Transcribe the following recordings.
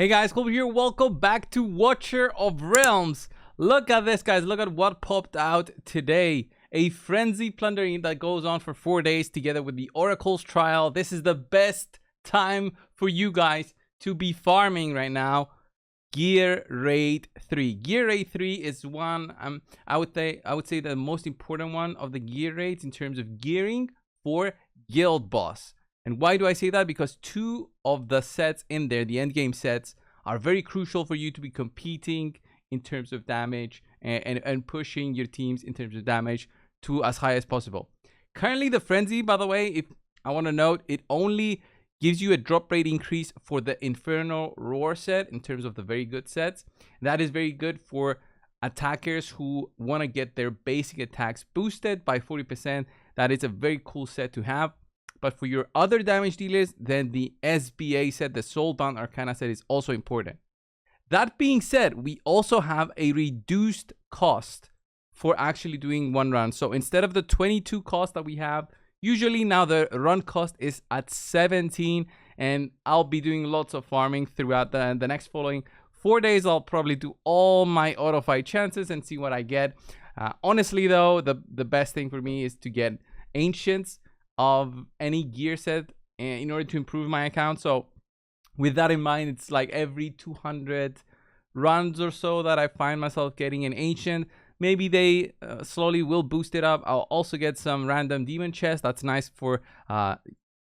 Hey guys, Colby here. Welcome back to Watcher of Realms. Look at this, guys. Look at what popped out today. A frenzy plundering that goes on for 4 days together with the Oracle's trial. This is the best time for you guys to be farming right now. Gear Raid 3. Gear Raid 3 is one I would say the most important one of the gear raids in terms of gearing for Guild Boss. And why do I say that? Because two of the sets in there, the endgame sets, are very crucial for you to be competing in terms of damage and pushing your teams in terms of damage to as high as possible. Currently, the Frenzy, by the way, if I want to note, it only gives you a drop rate increase for the Infernal Roar set in terms of the very good sets. That is very good for attackers who want to get their basic attacks boosted by 40%. That is a very cool set to have. But for your other damage dealers, then the SBA set, the Soulbound Arcana set, is also important. That being said, we also have a reduced cost for actually doing one run. So instead of the 22 cost that we have, usually now the run cost is at 17, and I'll be doing lots of farming throughout the next following 4 days. I'll probably do all my auto fight chances and see what I get. Honestly though, the best thing for me is to get Ancients of any gear set in order to improve my account. So with that in mind, it's like every 200 runs or so that I find myself getting an Ancient. Maybe they slowly will boost it up. I'll also get some random demon chests. That's nice for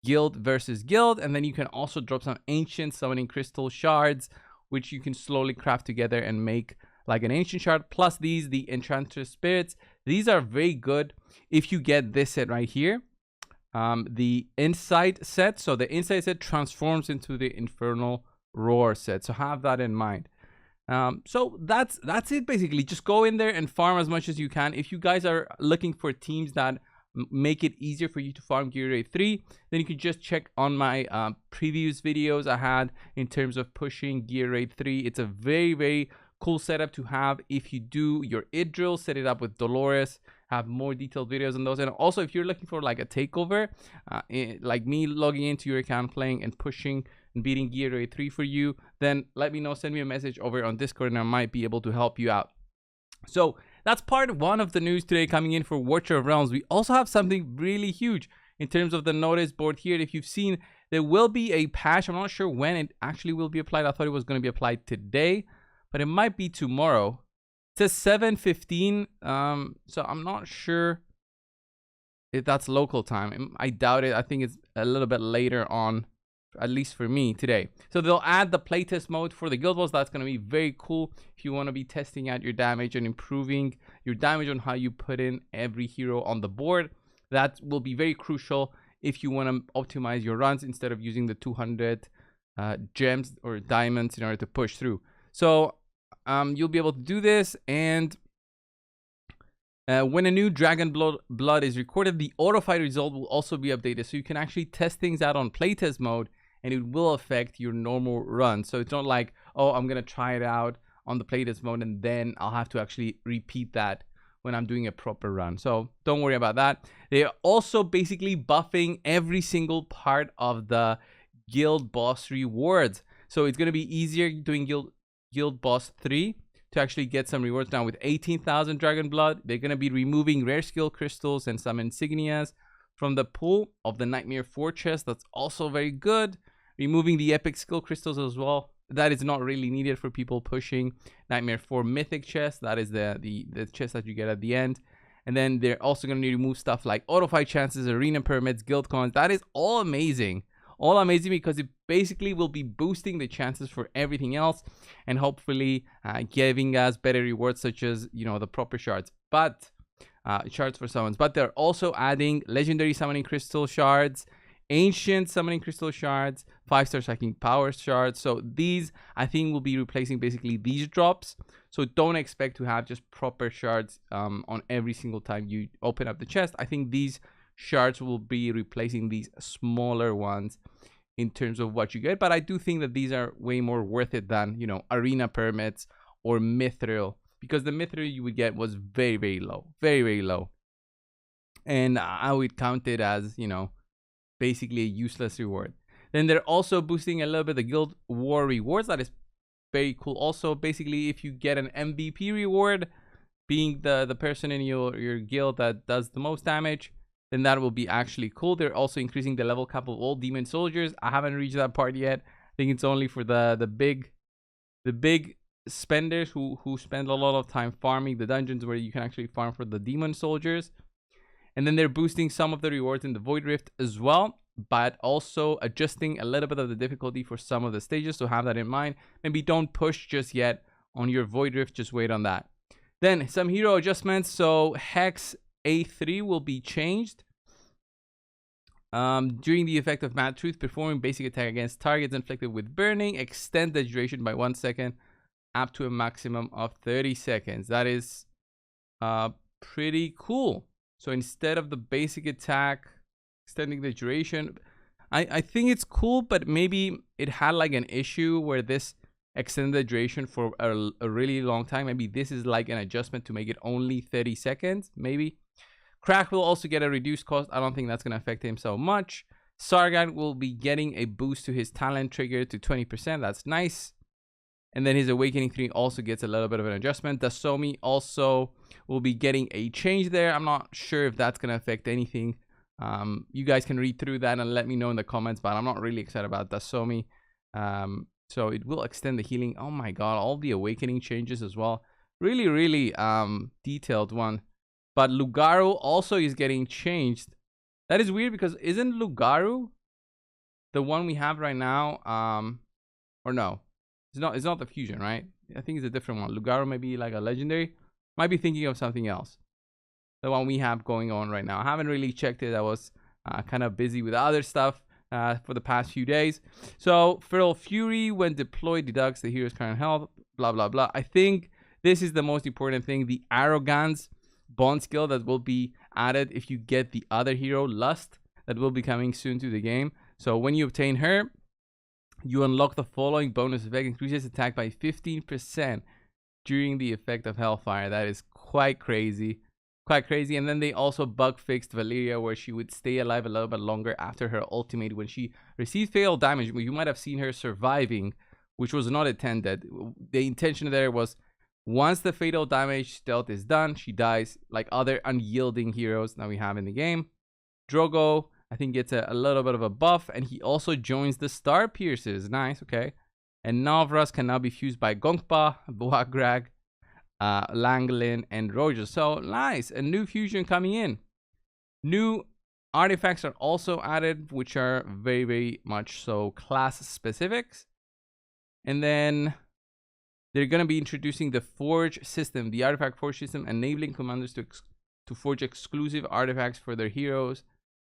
guild versus guild. And then you can also drop some ancient summoning crystal shards, which you can slowly craft together and make like an ancient shard. Plus these, the enchantress spirits. These are very good if you get this set right here. The insight set. So the insight set transforms into the infernal roar set. So have that in mind. So that's it basically. Just go in there and farm as much as you can. If you guys are looking for teams that make it easier for you to farm Gear Raid 3, then you can just check on my previous videos I had in terms of pushing Gear Raid 3. It's a very, very cool setup to have if you do your Idril, set it up with Dolores, have more detailed videos on those. And also if you're looking for like a takeover, like me logging into your account, playing and pushing and beating Gear Raid 3 for you, then let me know, send me a message over on Discord and I might be able to help you out. So that's part one of the news today coming in for Watcher of Realms. We also have something really huge in terms of the notice board here. If you've seen, there will be a patch. I'm not sure when it actually will be applied. I thought it was going to be applied today, but it might be tomorrow. It says 7:15, so I'm not sure if that's local time. I doubt it. I think it's a little bit later on, at least for me today. So they'll add the playtest mode for the guild boss. That's going to be very cool if you want to be testing out your damage and improving your damage on how you put in every hero on the board. That will be very crucial if you want to optimize your runs instead of using the 200 gems or diamonds in order to push through. So you'll be able to do this, and when a new dragon blood is recorded, the auto fight result will also be updated, so you can actually test things out on playtest mode and it will affect your normal run. So it's not like, oh, I'm gonna try it out on the playtest mode and then I'll have to actually repeat that when I'm doing a proper run. So don't worry about that. They're also basically buffing every single part of the guild boss rewards, so it's gonna be easier doing guild boss 3 to actually get some rewards. Now with 18,000 dragon blood, they're going to be removing rare skill crystals and some insignias from the pool of the Nightmare 4 chest. That's also very good. Removing the epic skill crystals as well. That is not really needed for people pushing Nightmare 4 mythic chest. That is the chest that you get at the end. And then they're also going to remove stuff like auto fight chances, arena permits, guild cons. That is all amazing. All amazing because it basically will be boosting the chances for everything else and hopefully giving us better rewards, such as, you know, the proper shards, but shards for summons. But they're also adding legendary summoning crystal shards, ancient summoning crystal shards, 5-star stacking power shards. So these, I think, will be replacing basically these drops. So don't expect to have just proper shards on every single time you open up the chest. I think these shards will be replacing these smaller ones in terms of what you get, but I do think that these are way more worth it than, you know, arena permits or mithril, because the mithril you would get was very, very low, very, very low, and I would count it as, you know, basically a useless reward. Then they're also boosting a little bit the guild war rewards. That is very cool. Also, basically, if you get an MVP reward, being the person in your guild that does the most damage, then that will be actually cool. They're also increasing the level cap of all demon soldiers. I haven't reached that part yet. I think it's only for the big spenders who spend a lot of time farming the dungeons where you can actually farm for the demon soldiers. And then they're boosting some of the rewards in the Void Rift as well, but also adjusting a little bit of the difficulty for some of the stages. So have that in mind. Maybe don't push just yet on your Void Rift. Just wait on that. Then some hero adjustments. So Hex A3 will be changed. During the effect of Mad Truth, performing basic attack against targets inflicted with burning, extend the duration by 1 second up to a maximum of 30 seconds. That is pretty cool. So instead of the basic attack extending the duration, I think it's cool, but maybe it had like an issue where this extended the duration for a really long time. Maybe this is like an adjustment to make it only 30 seconds, maybe. Crack will also get a reduced cost. I don't think that's going to affect him so much. Sargon will be getting a boost to his talent trigger to 20%. That's nice. And then his Awakening 3 also gets a little bit of an adjustment. Dasomi also will be getting a change there. I'm not sure if that's going to affect anything. You guys can read through that and let me know in the comments, but I'm not really excited about Dasomi. So it will extend the healing. Oh my god, all the Awakening changes as well. Really, really detailed one. But Lugaru also is getting changed. That is weird because isn't Lugaru the one we have right now? Or no? It's not the fusion, right? I think it's a different one. Lugaru may be like a legendary. Might be thinking of something else. The one we have going on right now. I haven't really checked it. I was kind of busy with other stuff for the past few days. So Feral Fury, when deployed, deducts the hero's current health. Blah blah blah. I think this is the most important thing. The Arrogance bond skill that will be added if you get the other hero, Lust, that will be coming soon to the game. So when you obtain her, you unlock the following bonus effect: increases attack by 15% during the effect of Hellfire. That is quite crazy. And then they also bug fixed Valeria, where she would stay alive a little bit longer after her ultimate when she received fatal damage. You might have seen her surviving, which was not intended. The intention there was once the fatal damage stealth is done, she dies, like other unyielding heroes that we have in the game. Drogo, I think, gets a little bit of a buff, and he also joins the Star Piercers. Nice, okay. And Navras can now be fused by Gongpa, Boagrag, Langlin, and Roger. So nice, a new fusion coming in. New artifacts are also added, which are very, very much so class specifics. And then they're going to be introducing the Forge system, the artifact Forge system, enabling commanders to forge exclusive artifacts for their heroes.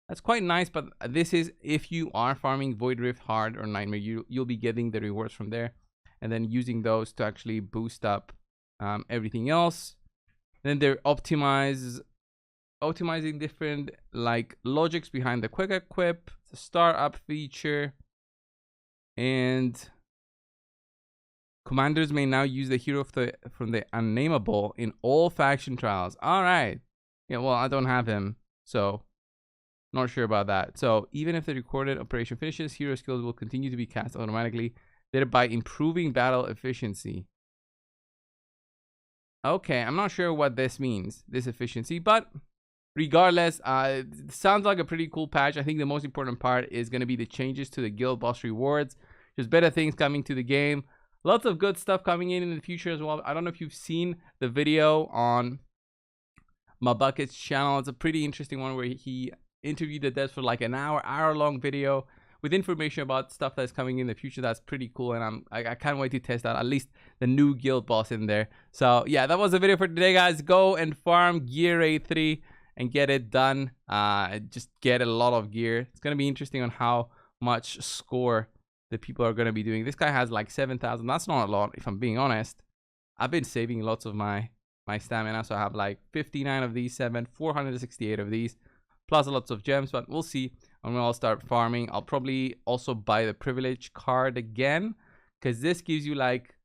That's quite nice, but this is if you are farming Void Rift Hard or Nightmare, you'll be getting the rewards from there, and then using those to actually boost up everything else. Then they're optimizing different like logics behind the quick equip, the star up feature, and commanders may now use the hero from the unnameable in all faction trials. All right. Yeah, well, I don't have him, so not sure about that. So even if the recorded operation finishes, hero skills will continue to be cast automatically, thereby improving battle efficiency. Okay, I'm not sure what this means, this efficiency, but regardless, it sounds like a pretty cool patch. I think the most important part is going to be the changes to the guild boss rewards. There's better things coming to the game. Lots of good stuff coming in the future as well. I don't know if you've seen the video on Mabucket's channel. It's a pretty interesting one where he interviewed the devs for like an hour-long video with information about stuff that's coming in the future. That's pretty cool, and I can't wait to test out at least the new guild boss in there. So yeah, that was the video for today, guys. Go and farm Gear A3 and get it done. Just get a lot of gear. It's gonna be interesting on how much score the people are gonna be doing. This guy has like 7,000. That's not a lot, if I'm being honest. I've been saving lots of my stamina, so I have like 59 of these, 468 of these, plus lots of gems. But we'll see. And when I'll start farming, I'll probably also buy the privilege card again, because this gives you like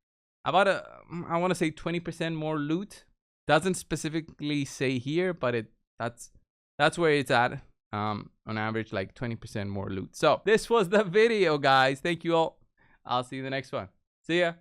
about I want to say 20% more loot. Doesn't specifically say here, but that's where it's at. On average, like 20% more loot. So this was the video, guys. Thank you all. I'll see you in the next one. See ya.